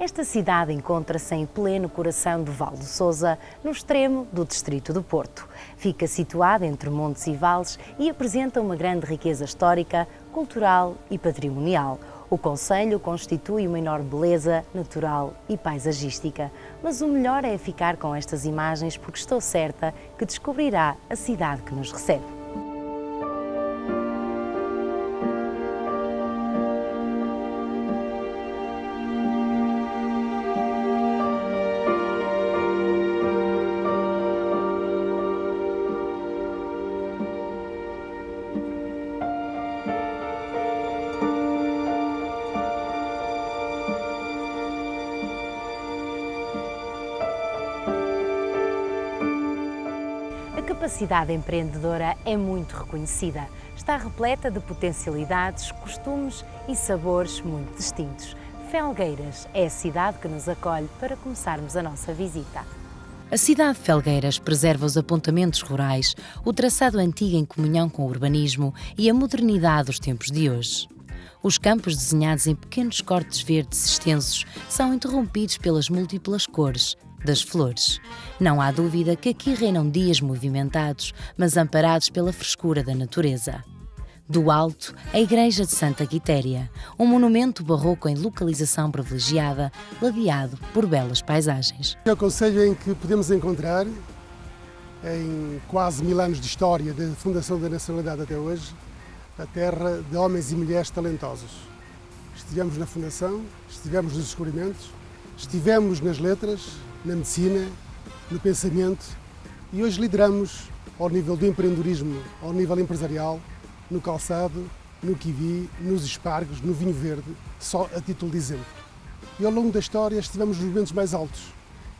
Esta cidade encontra-se em pleno coração do Val do Sousa, no extremo do distrito do Porto. Fica situada entre montes e vales e apresenta uma grande riqueza histórica, cultural e patrimonial. O concelho constitui uma enorme beleza natural e paisagística. Mas o melhor é ficar com estas imagens porque estou certa que descobrirá a cidade que nos recebe. A capacidade empreendedora é muito reconhecida. Está repleta de potencialidades, costumes e sabores muito distintos. Felgueiras é a cidade que nos acolhe para começarmos a nossa visita. A cidade de Felgueiras preserva os apontamentos rurais, o traçado antigo em comunhão com o urbanismo e a modernidade dos tempos de hoje. Os campos desenhados em pequenos cortes verdes extensos são interrompidos pelas múltiplas cores das flores. Não há dúvida que aqui reinam dias movimentados, mas amparados pela frescura da natureza. Do alto, a Igreja de Santa Quitéria, um monumento barroco em localização privilegiada, ladeado por belas paisagens. É o concelho em que podemos encontrar, em quase 1000 anos de história, da fundação da nacionalidade até hoje, a terra de homens e mulheres talentosos. Estivemos na fundação, estivemos nos descobrimentos, estivemos nas letras, na medicina, no pensamento e hoje lideramos ao nível do empreendedorismo, ao nível empresarial, no calçado, no kiwi, nos espargos, no vinho verde, só a título de exemplo. E ao longo da história estivemos nos momentos mais altos.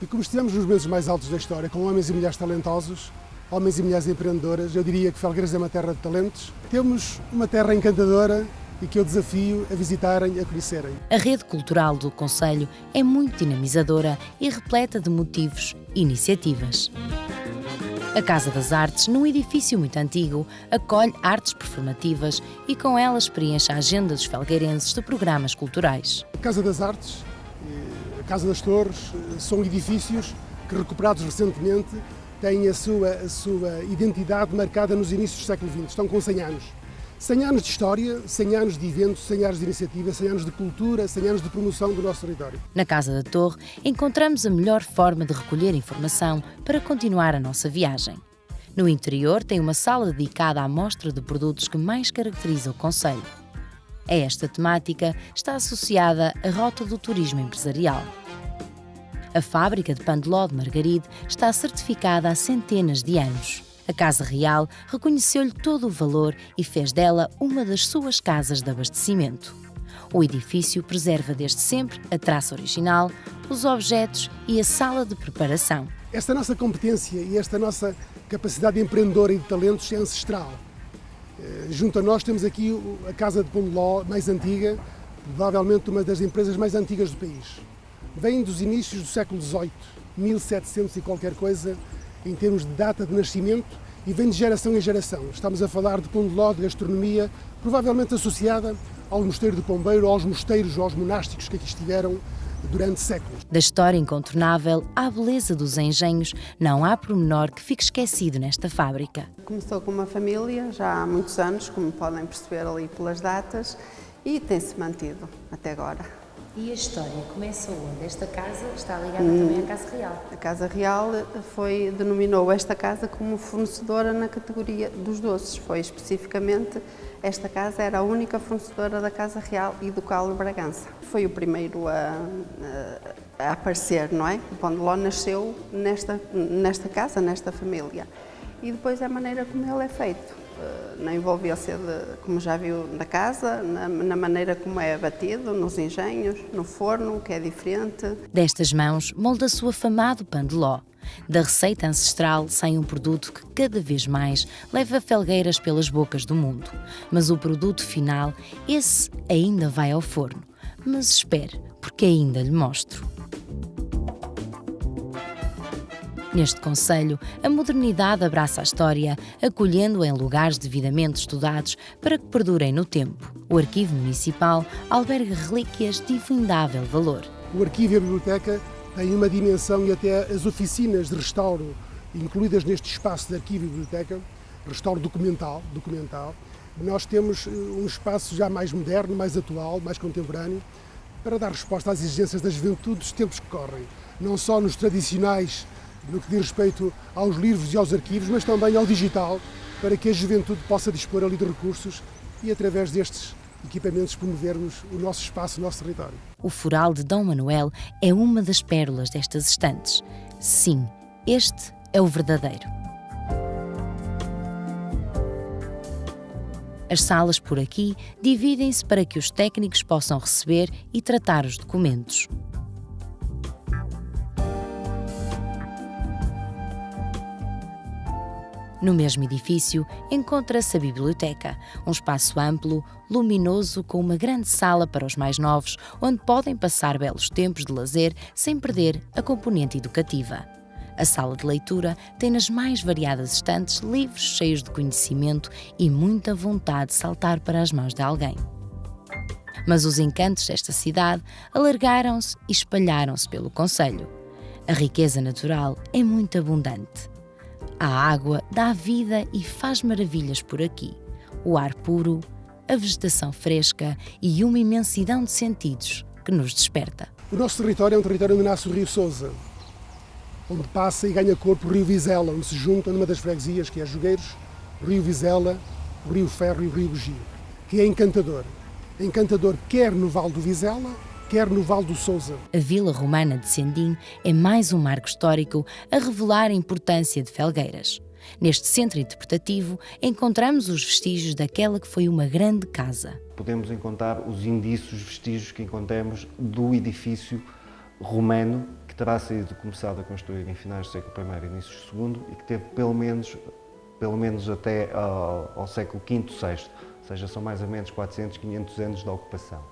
E como estivemos nos momentos mais altos da história, com homens e mulheres talentosos, homens e mulheres empreendedoras, eu diria que Felgueiras é uma terra de talentos. Temos uma terra encantadora e que eu desafio a visitarem, a conhecerem. A rede cultural do concelho é muito dinamizadora e repleta de motivos e iniciativas. A Casa das Artes, num edifício muito antigo, acolhe artes performativas e com elas preenche a agenda dos felgueirenses de programas culturais. A Casa das Artes, a Casa das Torres, são edifícios que, recuperados recentemente, têm a sua identidade marcada nos inícios do século XX, estão com 100 anos. 100 anos de história, 100 anos de eventos, 100 anos de iniciativa, 100 anos de cultura, 100 anos de promoção do nosso território. Na Casa da Torre encontramos a melhor forma de recolher informação para continuar a nossa viagem. No interior tem uma sala dedicada à mostra de produtos que mais caracteriza o concelho. A esta temática está associada a rota do turismo empresarial. A fábrica de pão de ló de Margaride está certificada há centenas de anos. A Casa Real reconheceu-lhe todo o valor e fez dela uma das suas casas de abastecimento. O edifício preserva desde sempre a traça original, os objetos e a sala de preparação. Esta nossa competência e esta nossa capacidade empreendedora e de talentos é ancestral. Junto a nós temos aqui a Casa de Pão de Ló mais antiga, provavelmente uma das empresas mais antigas do país. Vem dos inícios do século XVIII, 1700 e qualquer coisa, em termos de data de nascimento, e vem de geração em geração. Estamos a falar de pão de ló, de gastronomia, provavelmente associada ao mosteiro do Pombeiro, aos mosteiros ou aos monásticos que aqui estiveram durante séculos. Da história incontornável à beleza dos engenhos, não há pormenor que fique esquecido nesta fábrica. Começou com uma família já há muitos anos, como podem perceber ali pelas datas, e tem-se mantido até agora. E a história começa onde? Esta casa está ligada também à Casa Real. A Casa Real denominou esta casa como fornecedora na categoria dos doces. Foi especificamente, esta casa era a única fornecedora da Casa Real e do Calo de Bragança. Foi o primeiro a aparecer, não é? O pão de ló nasceu nesta casa, nesta família. E depois a maneira como ele é feito. Na envolvência, como já viu, da casa, na maneira como é batido, nos engenhos, no forno, que é diferente. Destas mãos molda-se o afamado pão de ló. Da receita ancestral sai um produto que cada vez mais leva Felgueiras pelas bocas do mundo. Mas o produto final, esse ainda vai ao forno. Mas espere, porque ainda lhe mostro. Neste concelho, a modernidade abraça a história, acolhendo-a em lugares devidamente estudados para que perdurem no tempo. O Arquivo Municipal alberga relíquias de infindável valor. O arquivo e a biblioteca têm uma dimensão e até as oficinas de restauro incluídas neste espaço de arquivo e biblioteca, restauro documental, nós temos um espaço já mais moderno, mais atual, mais contemporâneo, para dar resposta às exigências da juventude dos tempos que correm, não só nos tradicionais, no que diz respeito aos livros e aos arquivos, mas também ao digital, para que a juventude possa dispor ali de recursos e, através destes equipamentos, promovermos o nosso espaço, o nosso território. O Foral de Dom Manuel é uma das pérolas destas estantes. Sim, este é o verdadeiro. As salas por aqui dividem-se para que os técnicos possam receber e tratar os documentos. No mesmo edifício encontra-se a biblioteca, um espaço amplo, luminoso, com uma grande sala para os mais novos, onde podem passar belos tempos de lazer sem perder a componente educativa. A sala de leitura tem nas mais variadas estantes livros cheios de conhecimento e muita vontade de saltar para as mãos de alguém. Mas os encantos desta cidade alargaram-se e espalharam-se pelo concelho. A riqueza natural é muito abundante. A água dá vida e faz maravilhas por aqui. O ar puro, a vegetação fresca e uma imensidão de sentidos que nos desperta. O nosso território é um território onde nasce o Rio Sousa, onde passa e ganha corpo o Rio Vizela, onde se juntam numa das freguesias, que é Jogueiros, o Rio Vizela, o Rio Ferro e o Rio Bugio, que é encantador. É encantador quer no Vale do Vizela, quer no Vale do Sousa. A Vila Romana de Sendim é mais um marco histórico a revelar a importância de Felgueiras. Neste centro interpretativo encontramos os vestígios daquela que foi uma grande casa. Podemos encontrar os indícios, vestígios que encontramos do edifício romano que terá sido começado a construir em finais do século I e inícios do II e que teve pelo menos até ao século V, VI, ou seja, são mais ou menos 400, 500 anos de ocupação.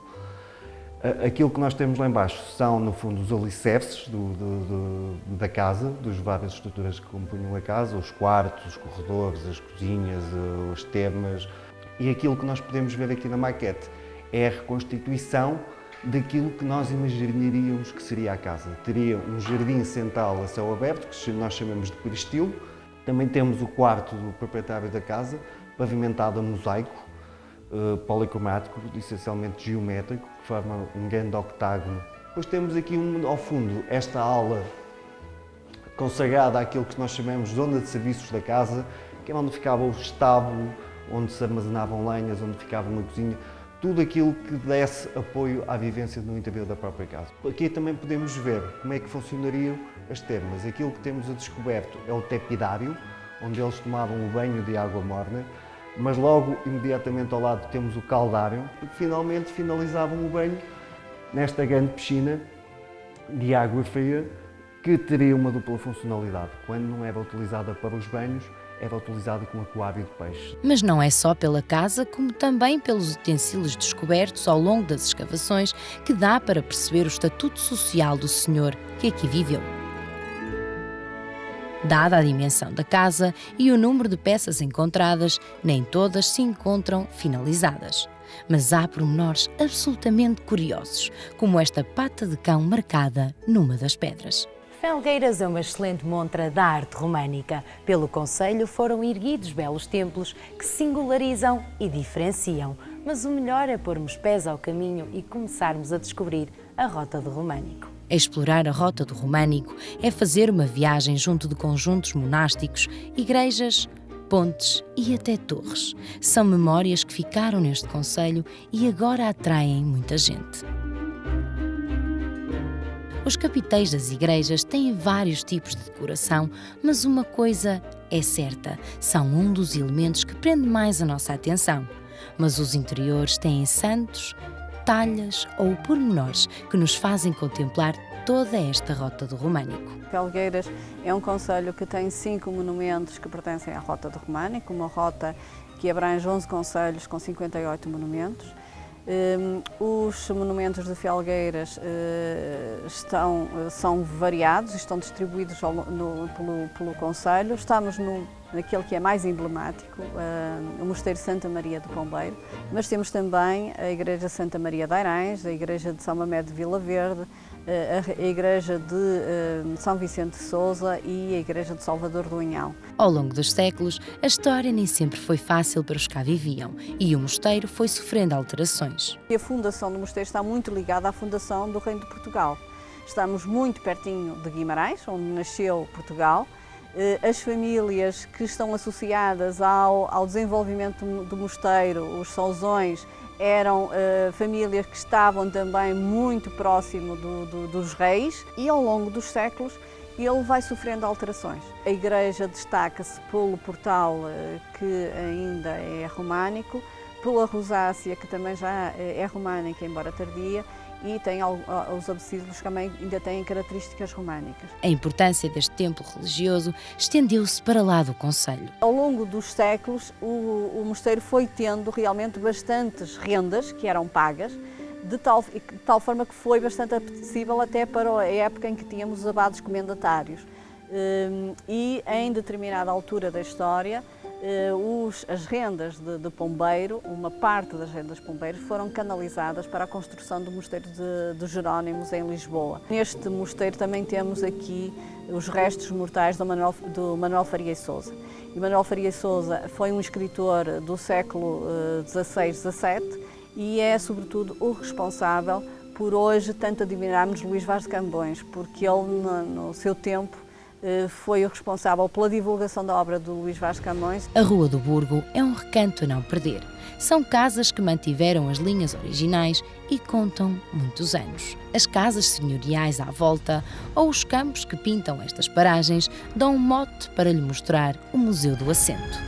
Aquilo que nós temos lá embaixo são, no fundo, os alicerces da casa, das várias estruturas que compunham a casa, os quartos, os corredores, as cozinhas, as termas. E aquilo que nós podemos ver aqui na maquete é a reconstituição daquilo que nós imaginaríamos que seria a casa. Teria um jardim central a céu aberto, que nós chamamos de peristilo. Também temos o quarto do proprietário da casa, pavimentado a mosaico, policromático, essencialmente geométrico, que forma um grande octágono. Depois temos aqui ao fundo esta ala consagrada àquilo que nós chamamos de zona de serviços da casa, que é onde ficava o estábulo, onde se armazenavam lenhas, onde ficava uma cozinha, tudo aquilo que desse apoio à vivência no interior da própria casa. Aqui também podemos ver como é que funcionariam as termas. Aquilo que temos a descoberto é o tepidário, onde eles tomavam o banho de água morna, mas logo, imediatamente ao lado, temos o caldário, porque finalmente finalizavam o banho nesta grande piscina de água fria, que teria uma dupla funcionalidade. Quando não era utilizada para os banhos, era utilizada como aquário de peixe. Mas não é só pela casa, como também pelos utensílios descobertos ao longo das escavações que dá para perceber o estatuto social do senhor que aqui viveu. Dada a dimensão da casa e o número de peças encontradas, nem todas se encontram finalizadas. Mas há pormenores absolutamente curiosos, como esta pata de cão marcada numa das pedras. Felgueiras é uma excelente montra da arte românica. Pelo concelho foram erguidos belos templos que singularizam e diferenciam. Mas o melhor é pormos pés ao caminho e começarmos a descobrir a Rota do Românico. Explorar a Rota do Românico é fazer uma viagem junto de conjuntos monásticos, igrejas, pontes e até torres. São memórias que ficaram neste concelho e agora atraem muita gente. Os capitéis das igrejas têm vários tipos de decoração, mas uma coisa é certa, são um dos elementos que prende mais a nossa atenção. Mas os interiores têm santos, talhas ou pormenores que nos fazem contemplar toda esta Rota do Românico. Felgueiras é um concelho que tem 5 monumentos que pertencem à Rota do Românico, uma rota que abrange 11 concelhos com 58 monumentos. Os monumentos de Felgueiras são variados e estão distribuídos pelo concelho. Estamos naquele que é mais emblemático, o Mosteiro Santa Maria do Pombeiro, mas temos também a Igreja Santa Maria de Airães, a Igreja de São Mamede de Vila Verde, a Igreja de São Vicente de Sousa e a Igreja de Salvador do Unhal. Ao longo dos séculos, a história nem sempre foi fácil para os que cá viviam e o mosteiro foi sofrendo alterações. A fundação do mosteiro está muito ligada à fundação do Reino de Portugal. Estamos muito pertinho de Guimarães, onde nasceu Portugal. As famílias que estão associadas ao desenvolvimento do mosteiro, os Sousões, eram famílias que estavam também muito próximo dos reis e ao longo dos séculos ele vai sofrendo alterações. A igreja destaca-se pelo portal que ainda é românico, pela rosácea que também já é românica, embora tardia, e tem os absídios que também ainda têm características românicas. A importância deste templo religioso estendeu-se para lá do concelho. Ao longo dos séculos, o mosteiro foi tendo realmente bastantes rendas que eram pagas, de tal forma que foi bastante apetecível até para a época em que tínhamos os abados comendatários. E em determinada altura da história, as rendas de Pombeiro, uma parte das rendas de Pombeiro, foram canalizadas para a construção do mosteiro de Jerónimos em Lisboa. Neste mosteiro também temos aqui os restos mortais do Manuel Faria e Sousa. E Manuel Faria e Sousa foi um escritor do século XVI, XVII e é, sobretudo, o responsável por hoje tanto admirarmos Luís Vaz de Camões, porque ele, no seu tempo, foi o responsável pela divulgação da obra do Luís Vaz de Camões. A Rua do Burgo é um recanto a não perder. São casas que mantiveram as linhas originais e contam muitos anos. As casas senhoriais à volta ou os campos que pintam estas paragens dão um mote para lhe mostrar o Museu do Assento.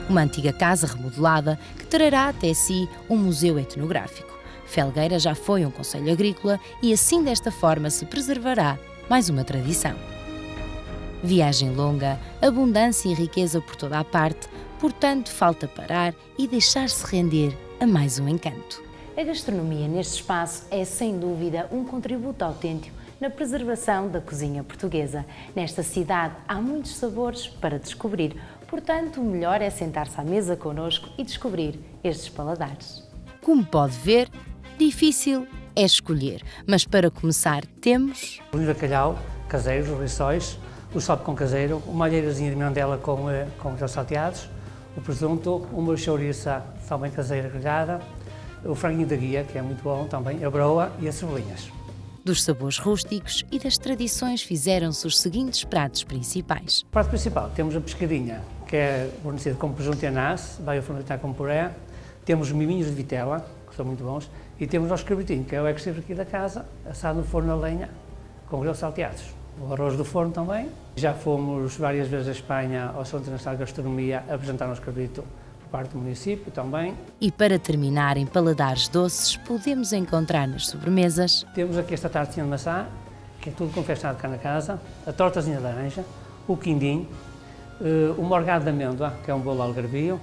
Uma antiga casa remodelada que trará até si um museu etnográfico. Felgueira já foi um concelho agrícola e assim desta forma se preservará mais uma tradição. Viagem longa, abundância e riqueza por toda a parte, portanto falta parar e deixar-se render a mais um encanto. A gastronomia neste espaço é sem dúvida um contributo autêntico na preservação da cozinha portuguesa. Nesta cidade há muitos sabores para descobrir, portanto o melhor é sentar-se à mesa connosco e descobrir estes paladares. Como pode ver, difícil é escolher, mas para começar temos o vinho de bacalhau, caseiro, os rissóis, o salpicão com caseiro, uma alheirazinha de mirandela com os salteados, o presunto, uma chouriça também caseira grelhada, o franguinho da guia, que é muito bom também, a broa e as cebolinhas. Dos sabores rústicos e das tradições fizeram-se os seguintes pratos principais. O prato principal, temos a pescadinha, que é fornecida com presunto e anás, vai ao forno com puré, temos os miminhos de vitela, que são muito bons, e temos o nosso cabritinho, que é o ex-sempre aqui da casa, assado no forno a lenha, com grelos salteados. O arroz do forno também. Já fomos várias vezes à Espanha, ao Centro Internacional de Gastronomia, apresentar o nosso cabrito por parte do município também. E para terminar em paladares doces, podemos encontrar nas sobremesas. Temos aqui esta tartezinha de maçã, que é tudo confeccionado cá na casa, a tortazinha de laranja, o quindim, o morgado de amêndoa, que é um bolo algarvio,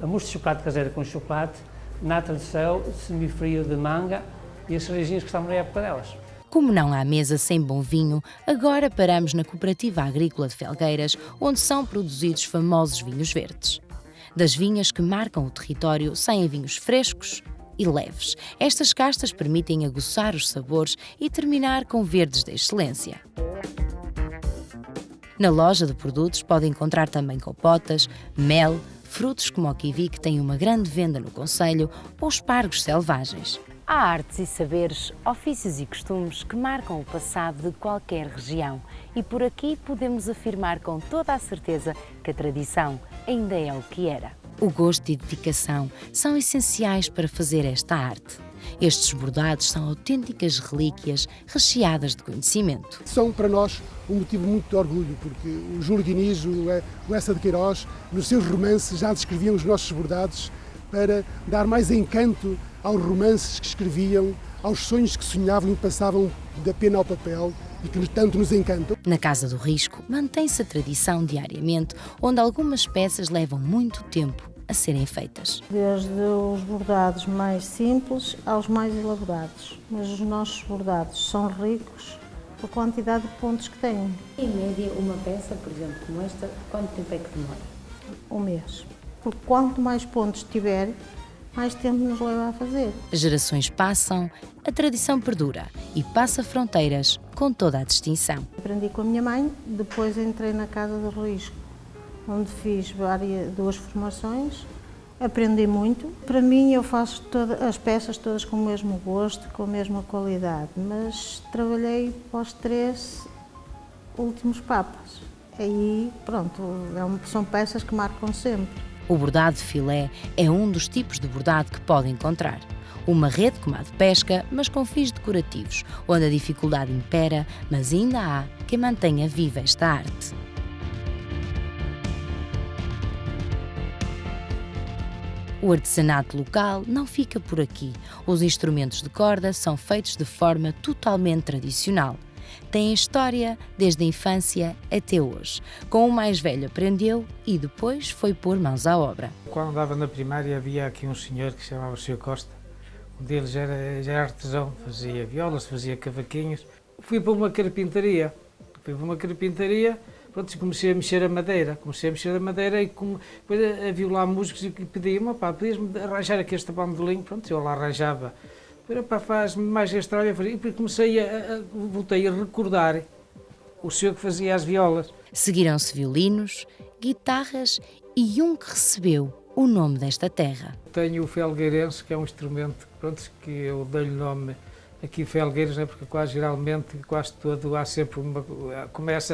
a mousse de chocolate caseira com chocolate, nata de céu, semifrio de manga e as cerejinhas que estão na época delas. Como não há mesa sem bom vinho, agora paramos na Cooperativa Agrícola de Felgueiras, onde são produzidos famosos vinhos verdes. Das vinhas que marcam o território saem vinhos frescos e leves. Estas castas permitem aguçar os sabores e terminar com verdes de excelência. Na loja de produtos pode encontrar também compotas, mel, frutos como o kiwi, que tem uma grande venda no concelho, ou espargos selvagens. Há artes e saberes, ofícios e costumes que marcam o passado de qualquer região e por aqui podemos afirmar com toda a certeza que a tradição ainda é o que era. O gosto e dedicação são essenciais para fazer esta arte. Estes bordados são autênticas relíquias recheadas de conhecimento. São para nós um motivo muito de orgulho, porque o Júlio Diniz, o Essa de Queiroz, nos seus romances já descreviam os nossos bordados para dar mais encanto aos romances que escreviam, aos sonhos que sonhavam e passavam da pena ao papel e que tanto nos encantam. Na Casa do Risco mantém-se a tradição diariamente, onde algumas peças levam muito tempo a serem feitas. Desde os bordados mais simples aos mais elaborados, mas os nossos bordados são ricos pela quantidade de pontos que têm. Em média, uma peça, por exemplo, como esta, quanto tempo é que demora? Um mês. Porque quanto mais pontos tiver, mais tempo nos leva a fazer. Gerações passam, a tradição perdura e passa fronteiras com toda a distinção. Aprendi com a minha mãe, depois entrei na Casa do Risco, onde fiz 2 formações. Aprendi muito. Para mim, eu faço as peças todas com o mesmo gosto, com a mesma qualidade, mas trabalhei para os 3 últimos papas. Aí, pronto, são peças que marcam sempre. O bordado de filé é um dos tipos de bordado que pode encontrar. Uma rede como a de pesca, mas com fins decorativos, onde a dificuldade impera, mas ainda há quem mantenha viva esta arte. O artesanato local não fica por aqui. Os instrumentos de corda são feitos de forma totalmente tradicional. Têm história desde a infância até hoje. Com o mais velho aprendeu e depois foi pôr mãos à obra. Quando andava na primária havia aqui um senhor que se chamava o Sr. Costa. Um deles já era artesão, fazia violas, fazia cavaquinhos. Fui para uma carpintaria. Pronto, comecei a mexer a madeira. E depois havia lá músicos que pediam, podias-me arranjar aqui este bandolim? Pronto, eu lá arranjava. Faz-me mais este trabalho. E depois voltei a recordar o senhor que fazia as violas. Seguiram-se violinos, guitarras e um que recebeu o nome desta terra. Tenho o felgueirense, que é um instrumento que eu dei-lhe nome aqui Felgueiras, porque quase todo há sempre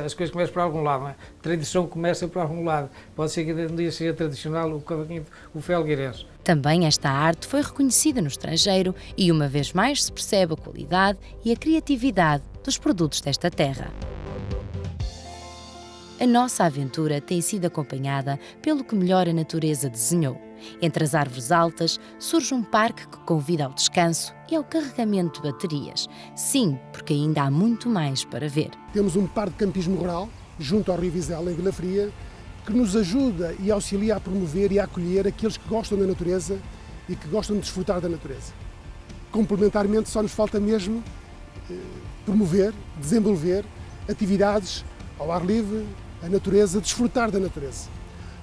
as coisas começam por algum lado, não é? A tradição começa por algum lado. Pode ser que um dia seja tradicional o cavaquinho, o felgueirense. Também esta arte foi reconhecida no estrangeiro e uma vez mais se percebe a qualidade e a criatividade dos produtos desta terra. A nossa aventura tem sido acompanhada pelo que melhor a natureza desenhou. Entre as árvores altas surge um parque que convida ao descanso e ao carregamento de baterias. Sim, porque ainda há muito mais para ver. Temos um parque de campismo rural, junto ao Rio Vizela, em Vila Fria, que nos ajuda e auxilia a promover e a acolher aqueles que gostam da natureza e que gostam de desfrutar da natureza. Complementarmente, só nos falta mesmo promover, desenvolver atividades ao ar livre, a natureza, desfrutar da natureza.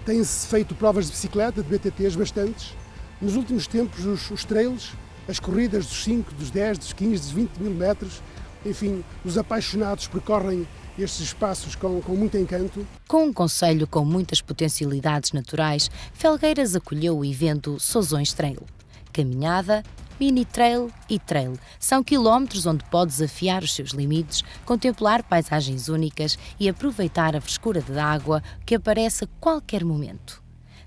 Têm-se feito provas de bicicleta, de BTTs bastantes. Nos últimos tempos, os trails, as corridas dos 5, dos 10, dos 15, dos 20 mil metros, enfim, os apaixonados percorrem estes espaços com muito encanto. Com um concelho com muitas potencialidades naturais, Felgueiras acolheu o evento Sozões Trail. Caminhada, mini trail e trail. São quilómetros onde pode desafiar os seus limites, contemplar paisagens únicas e aproveitar a frescura da água que aparece a qualquer momento.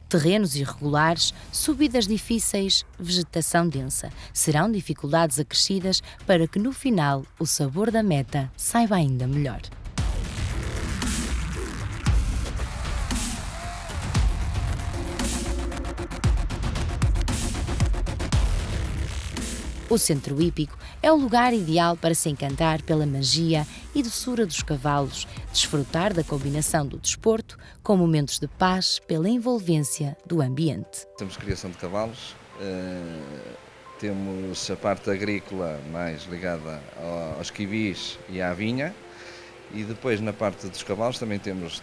Terrenos irregulares, subidas difíceis, vegetação densa. Serão dificuldades acrescidas para que no final o sabor da meta saiba ainda melhor. O Centro Hípico é o lugar ideal para se encantar pela magia e doçura dos cavalos, desfrutar da combinação do desporto com momentos de paz pela envolvência do ambiente. Temos criação de cavalos, temos a parte agrícola mais ligada aos quivis e à vinha, e depois na parte dos cavalos também temos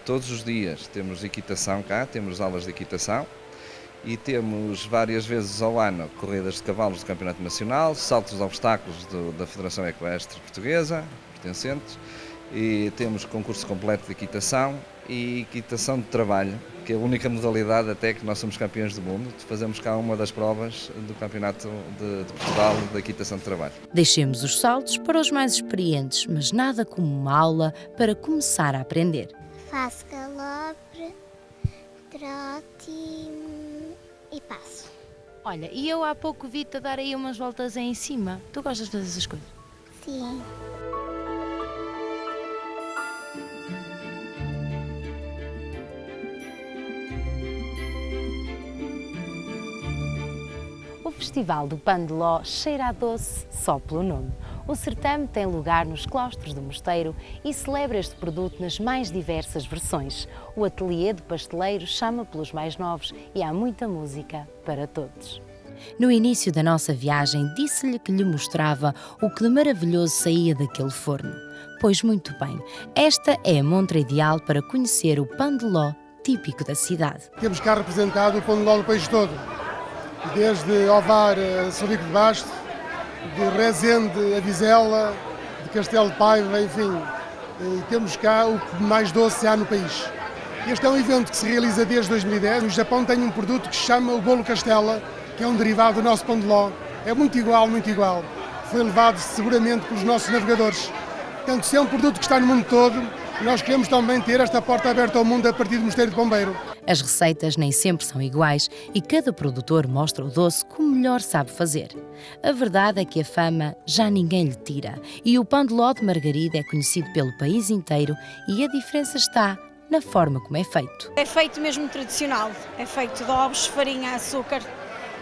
todos os dias temos equitação cá, temos aulas de equitação. E temos várias vezes ao ano corridas de cavalos do Campeonato Nacional, saltos de obstáculos da Federação Equestre Portuguesa, pertencentes, e temos concurso completo de equitação e equitação de trabalho, que é a única modalidade até que nós somos campeões do mundo. Fazemos cá uma das provas do Campeonato de Portugal de equitação de trabalho. Deixemos os saltos para os mais experientes, mas nada como uma aula para começar a aprender. Faço galopre, trote e passo. Olha, e eu há pouco vi-te a dar aí umas voltas aí em cima. Tu gostas de fazer essas coisas? Sim. O Festival do Pão de Ló cheira a doce só pelo nome. O certame tem lugar nos claustros do mosteiro e celebra este produto nas mais diversas versões. O ateliê de pasteleiro chama pelos mais novos e há muita música para todos. No início da nossa viagem, disse-lhe que lhe mostrava o que de maravilhoso saía daquele forno. Pois muito bem, esta é a montra ideal para conhecer o pão de ló típico da cidade. Temos cá representado o pão de ló do país todo. desde Ovar a Sobico de Basto, de Rezende a Vizela, de Castelo de Paiva, enfim, temos cá o que mais doce há no país. Este é um evento que se realiza desde 2010. O Japão tem um produto que se chama o bolo Castela, que é um derivado do nosso pão de ló. É muito igual, muito igual. Foi levado seguramente pelos nossos navegadores. Portanto, se é um produto que está no mundo todo, nós queremos também ter esta porta aberta ao mundo a partir do Mosteiro de Pombeiro. As receitas nem sempre são iguais e cada produtor mostra o doce como melhor sabe fazer. A verdade é que a fama já ninguém lhe tira e o pão de ló de Margarida é conhecido pelo país inteiro e a diferença está na forma como é feito. É feito mesmo tradicional, é feito de ovos, farinha, açúcar,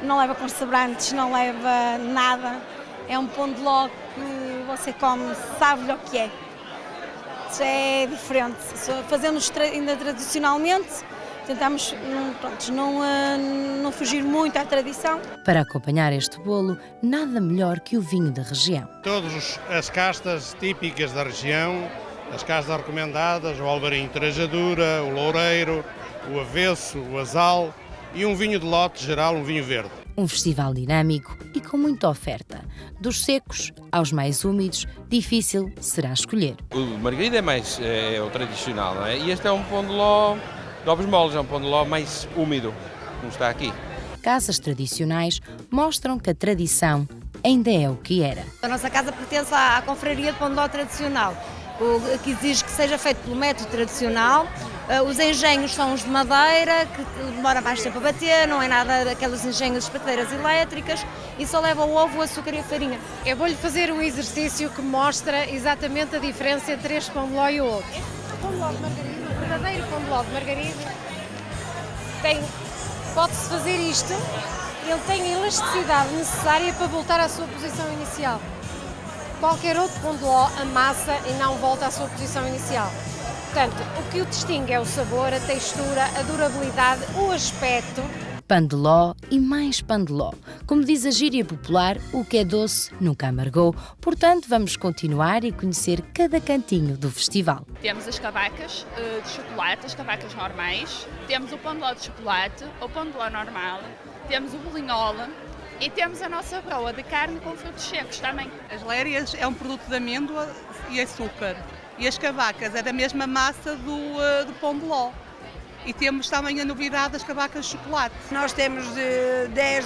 não leva conservantes, não leva nada. É um pão de ló que você come, sabe o que é. É diferente. Fazemos ainda tradicionalmente, tentamos não fugir muito à tradição. Para acompanhar este bolo, nada melhor que o vinho da região. Todas as castas típicas da região, as castas recomendadas, o alvarinho trajadura, o loureiro, o avesso, o azal e um vinho de lote geral, um vinho verde. Um festival dinâmico e com muita oferta. Dos secos aos mais úmidos, difícil será escolher. O Margarida é o tradicional, não é? E este é um pão de ló de ovos moles, é um pão de ló mais úmido, como está aqui. Casas tradicionais mostram que a tradição ainda é o que era. A nossa casa pertence à confraria de pão de ló tradicional, o que exige que seja feito pelo método tradicional. Os engenhos são os de madeira, que demora mais tempo a bater, não é nada daquelas engenhos de pateiras elétricas e só leva o ovo, o açúcar e a farinha. Eu vou-lhe fazer um exercício que mostra exatamente a diferença entre este pão de ló e o outro. O pão de ló de Margarida, o verdadeiro pão de ló de Margarida, pode-se fazer isto, ele tem a elasticidade necessária para voltar à sua posição inicial. Qualquer outro pão de ló amassa e não volta à sua posição inicial. Portanto, o que o distingue é o sabor, a textura, a durabilidade, o aspecto. Pão de ló e mais pão de ló. Como diz a gíria popular, o que é doce nunca amargou. Portanto, vamos continuar e conhecer cada cantinho do festival. Temos as cavacas de chocolate, as cavacas normais. Temos o pão de ló de chocolate, o pão de ló normal. Temos o bolinhola. E temos a nossa broa de carne com frutos secos também. As lérias é um produto de amêndoa e açúcar. E as cavacas é da mesma massa do pão de ló. E temos também a novidade das cavacas de chocolate. Nós temos 10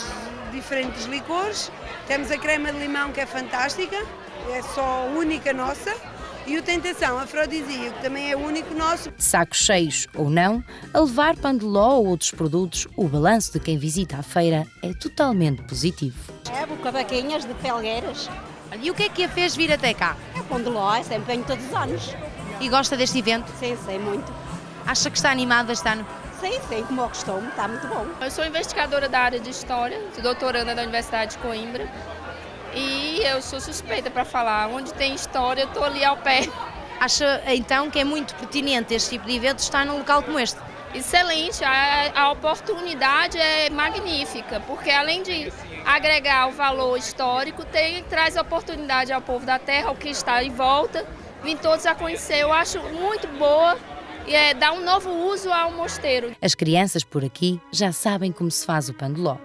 diferentes licores. Temos a crema de limão, que é fantástica, é só única nossa. E o Tentação afrodisíaco, que também é único nosso. Sacos cheios ou não, a levar pão de ló ou outros produtos, o balanço de quem visita a feira é totalmente positivo. Cavaquinhas de Felgueiras. E o que é que a fez vir até cá? É pão de ló, sempre venho todos os anos. E gosta deste evento? Sim, sei muito. Acha que está animado este ano? Sim, como eu costumo, está muito bom. Eu sou investigadora da área de História, sou doutoranda da Universidade de Coimbra. E eu sou suspeita para falar, onde tem história eu estou ali ao pé. Acha então que é muito pertinente este tipo de evento estar num local como este? Excelente, a oportunidade é magnífica, porque além de agregar o valor histórico, traz oportunidade ao povo da terra, ao que está em volta, vim todos a conhecer, eu acho muito boa e dá um novo uso ao mosteiro. As crianças por aqui já sabem como se faz o pão de ló.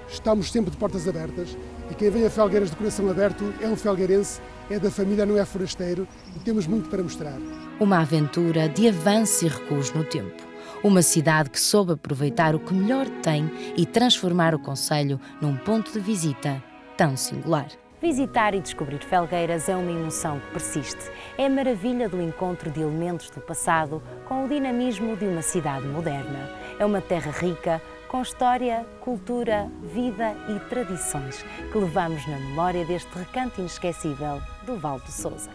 Estamos sempre de portas abertas e quem vem a Felgueiras de coração aberto é um felgueirense, é da família, não é forasteiro e temos muito para mostrar. Uma aventura de avanço e recuos no tempo. Uma cidade que soube aproveitar o que melhor tem e transformar o concelho num ponto de visita tão singular. Visitar e descobrir Felgueiras é uma emoção que persiste. É a maravilha do encontro de elementos do passado com o dinamismo de uma cidade moderna. É uma terra rica, com história, cultura, vida e tradições que levamos na memória deste recanto inesquecível do Val do Sousa.